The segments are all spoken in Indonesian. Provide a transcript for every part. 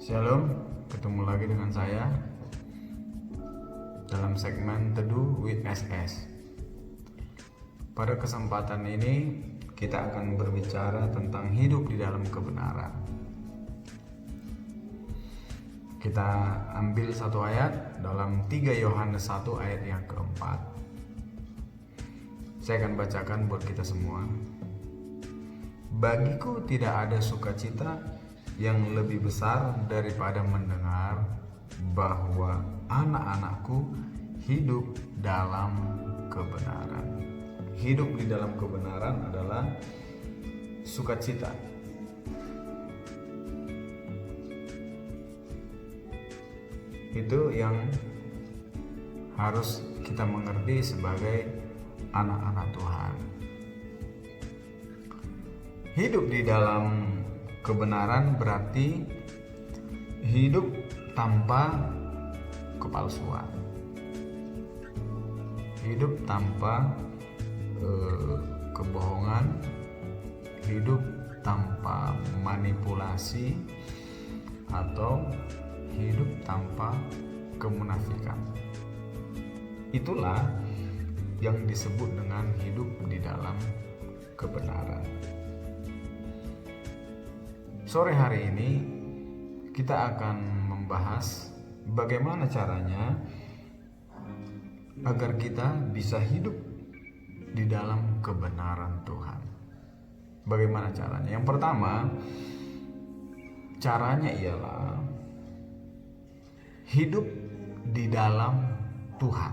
Shalom, ketemu lagi dengan saya dalam segmen Teduh with SS. Pada kesempatan ini kita akan berbicara tentang hidup di dalam kebenaran. Kita ambil satu ayat dalam 3 Yohanes 1 ayat yang keempat. Saya akan bacakan buat kita semua. Bagiku tidak ada sukacita yang lebih besar daripada mendengar bahwa anak-anakku hidup dalam kebenaran. Hidup di dalam kebenaran adalah sukacita. Itu yang harus kita mengerti sebagai anak-anak Tuhan. Hidup di dalam kebenaran berarti hidup tanpa kepalsuan, hidup tanpa kebohongan, hidup tanpa manipulasi, atau hidup tanpa kemunafikan. Itulah yang disebut dengan hidup di dalam kebenaran. Sore hari ini kita akan membahas bagaimana caranya agar kita bisa hidup di dalam kebenaran Tuhan. Bagaimana caranya? Yang pertama, caranya ialah hidup di dalam Tuhan.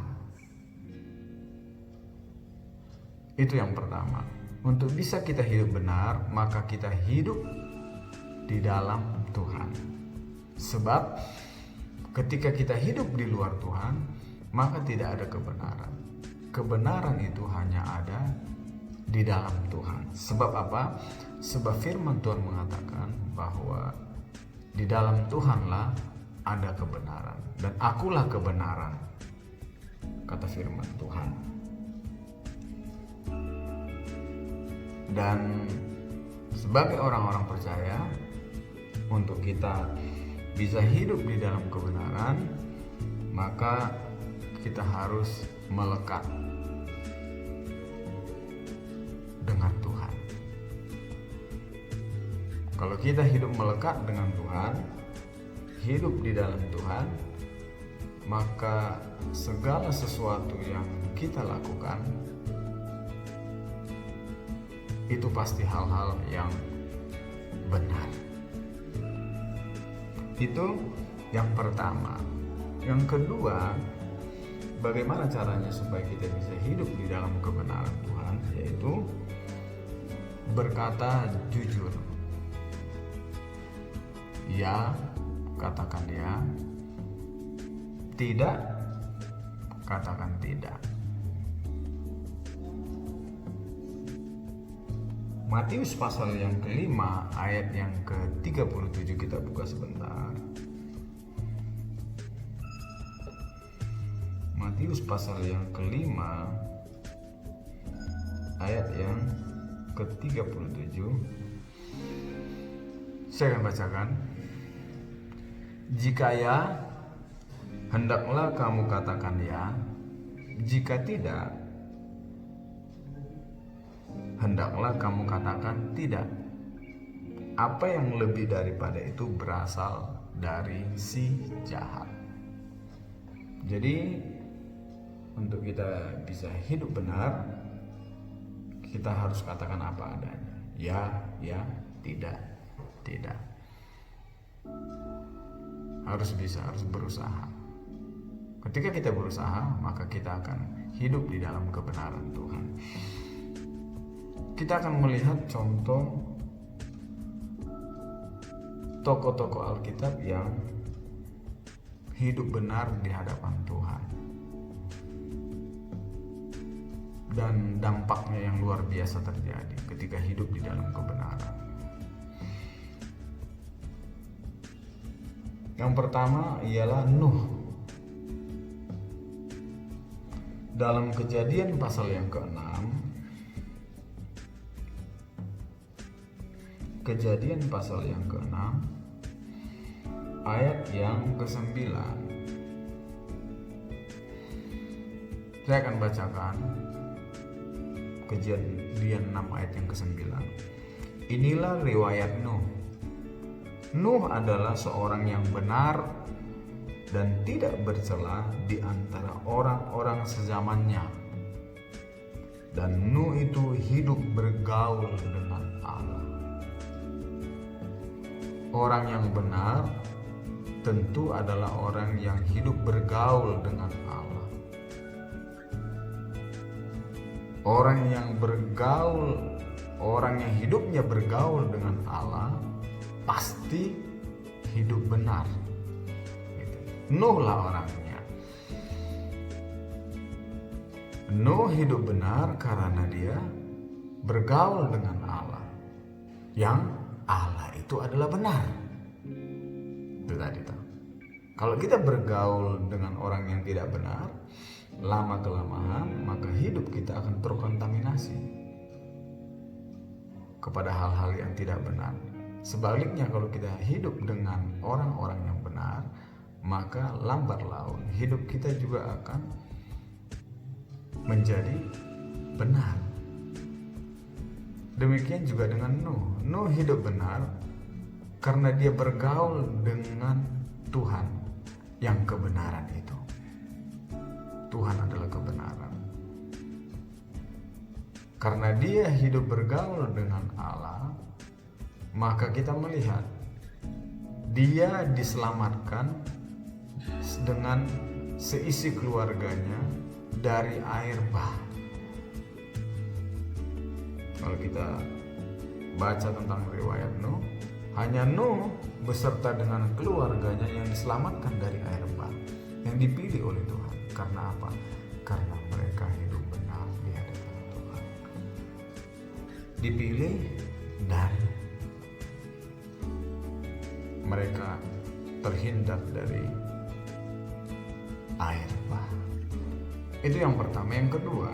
Itu yang pertama. Untuk bisa kita hidup benar, maka kita hidup di dalam Tuhan. Sebab ketika kita hidup di luar Tuhan, maka tidak ada kebenaran. Kebenaran itu hanya ada di dalam Tuhan. Sebab apa? Sebab firman Tuhan mengatakan bahwa di dalam Tuhanlah ada kebenaran, dan akulah kebenaran, kata firman Tuhan. Dan sebagai orang-orang percaya, untuk kita bisa hidup di dalam kebenaran, maka kita harus melekat dengan Tuhan. Kalau kita hidup melekat dengan Tuhan, hidup di dalam Tuhan, maka segala sesuatu yang kita lakukan itu pasti hal-hal yang benar. Itu yang pertama. Yang kedua, bagaimana caranya supaya kita bisa hidup di dalam kebenaran Tuhan, yaitu berkata jujur. Ya, katakan ya. Tidak, katakan tidak. Matius pasal yang kelima ayat yang ke-37, kita buka sebentar. Matius pasal yang kelima ayat yang ke-37. Saya akan bacakan. Jika ya, hendaklah kamu katakan ya. Jika tidak, hendaklah kamu katakan tidak. Apa yang lebih daripada itu berasal dari si jahat. Jadi untuk kita bisa hidup benar, kita harus katakan apa adanya. Ya, ya, tidak, tidak. Harus bisa, harus berusaha. Ketika kita berusaha, maka kita akan hidup di dalam kebenaran Tuhan. Kita akan melihat contoh tokoh-tokoh Alkitab yang hidup benar di hadapan Tuhan, dan dampaknya yang luar biasa terjadi ketika hidup di dalam kebenaran. Yang pertama ialah Nuh. Dalam Kejadian pasal yang ke-6, Kejadian pasal yang ke-6 ayat yang ke-9. Saya akan bacakan Kejadian 6 ayat yang ke-9. Inilah riwayat Nuh. Nuh adalah seorang yang benar dan tidak bercela di antara orang-orang sezamannya. Dan Nuh itu hidup bergaul dengan Allah. Orang yang benar tentu adalah orang yang hidup bergaul dengan Allah. Orang yang hidupnya bergaul dengan Allah pasti hidup benar. Nuh lah orangnya. Nuh hidup benar karena dia bergaul dengan Allah. Yang Allah itu adalah benar. Itu tadi tuh. Kalau kita bergaul dengan orang yang tidak benar, lama kelamaan maka hidup kita akan terkontaminasi kepada hal-hal yang tidak benar. Sebaliknya kalau kita hidup dengan orang-orang yang benar, maka lambat laun hidup kita juga akan menjadi benar. Demikian juga dengan Nuh. Nuh hidup benar karena dia bergaul dengan Tuhan yang kebenaran itu. Tuhan adalah kebenaran. Karena dia hidup bergaul dengan Allah, maka kita melihat dia diselamatkan dengan seisi keluarganya dari air bah. Kalau kita baca tentang riwayat Nuh, hanya Nuh beserta dengan keluarganya yang diselamatkan dari air bah, yang dipilih oleh Tuhan. Karena apa? Karena mereka hidup benar di hadapan Tuhan. Dipilih dan mereka terhindar dari air bah. Itu yang pertama. Yang kedua,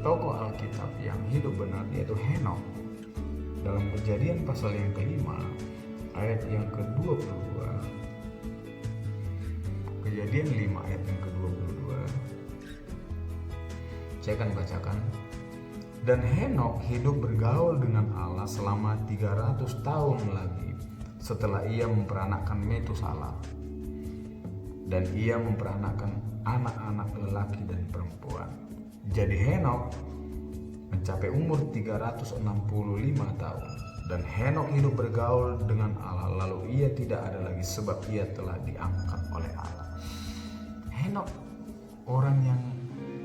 tokoh Alkitab yang hidup benar yaitu Henokh. Dalam Kejadian pasal yang ke-5 ayat yang ke-22, Kejadian 5 ayat yang ke-22, saya akan bacakan. Dan Henokh hidup bergaul dengan Allah selama 300 tahun lagi setelah ia memperanakkan Metusala. Dan ia memperanakkan anak-anak lelaki dan perempuan. Jadi Henokh mencapai umur 365 tahun. Dan Henokh hidup bergaul dengan Allah, lalu ia tidak ada lagi sebab ia telah diangkat oleh Allah. Henokh orang yang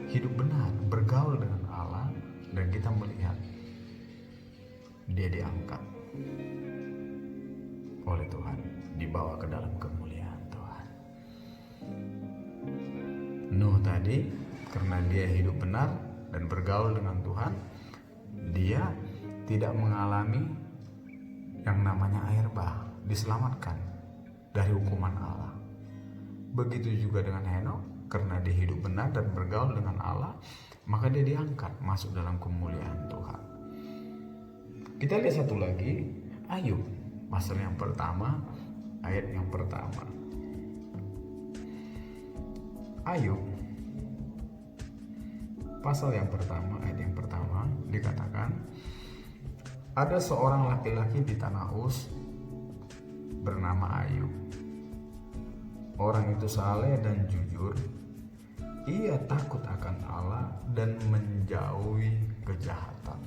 hidup benar, bergaul dengan Allah, dan kita melihat dia diangkat oleh Tuhan, dibawa ke dalam kemuliaan Tuhan. Nuh tadi karena dia hidup benar dan bergaul dengan Tuhan, dia tidak mengalami yang namanya air bah, diselamatkan dari hukuman Allah. Begitu juga dengan Henokh, karena dia hidup benar dan bergaul dengan Allah, maka dia diangkat masuk dalam kemuliaan Tuhan. Kita lihat satu lagi, Ayub pasal yang pertama, ayat yang pertama. Ayub pasal yang pertama, ayat yang pertama dikatakan, ada seorang laki-laki di tanah Uz bernama Ayub. Orang itu saleh dan jujur. Ia takut akan Allah dan menjauhi kejahatan.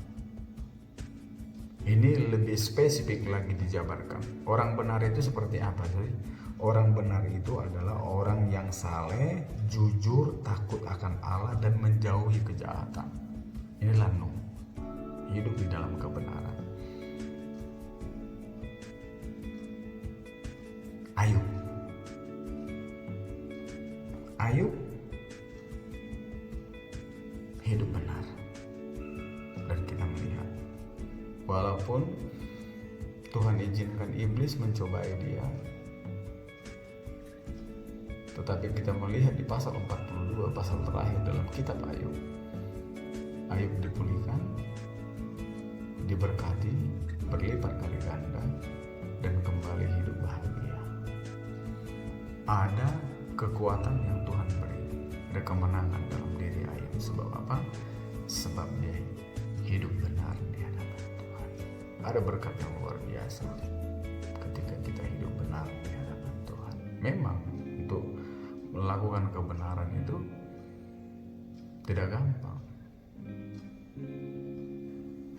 Ini lebih spesifik lagi dijabarkan. Orang benar itu seperti apa sih? Orang benar itu adalah orang yang saleh, jujur, takut akan Allah dan menjauhi kejahatan. Inilah Nuh, hidup di dalam kebenaran. Ayub hidup benar, dan kita melihat walaupun Tuhan izinkan iblis mencobai dia, tetapi kita melihat di pasal 42, pasal terakhir dalam kitab Ayub dipulihkan, diberkati, berlipat kali ganda, dan kembali hidup bahagia. ada kekuatan yang Tuhan beri, ada kemenangan dalam diri Ayub. Sebab apa? Sebab dia hidup benar di hadapan Tuhan. Ada berkat yang luar biasa ketika kita hidup benar di hadapan Tuhan. Memang untuk melakukan kebenaran itu tidak gampang,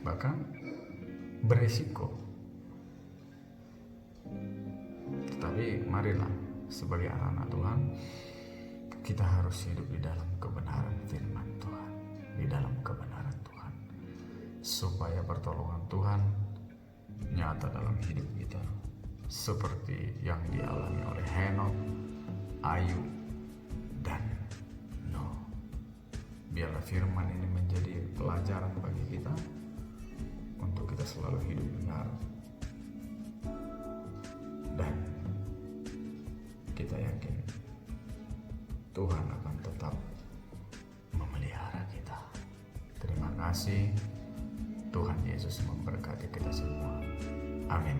bahkan berisiko. Tetapi marilah sebagai anak-anak Tuhan, kita harus hidup di dalam kebenaran firman Tuhan, di dalam kebenaran Tuhan, supaya pertolongan Tuhan nyata dalam hidup kita, seperti yang dialami oleh Henokh, Ayub, dan Nuh. Biarlah firman ini menjadi pelajaran bagi kita untuk kita selalu hidup benar, dan kita yakin Tuhan akan tetap memelihara kita. Terima kasih. Tuhan Yesus memberkati kita semua. Amin.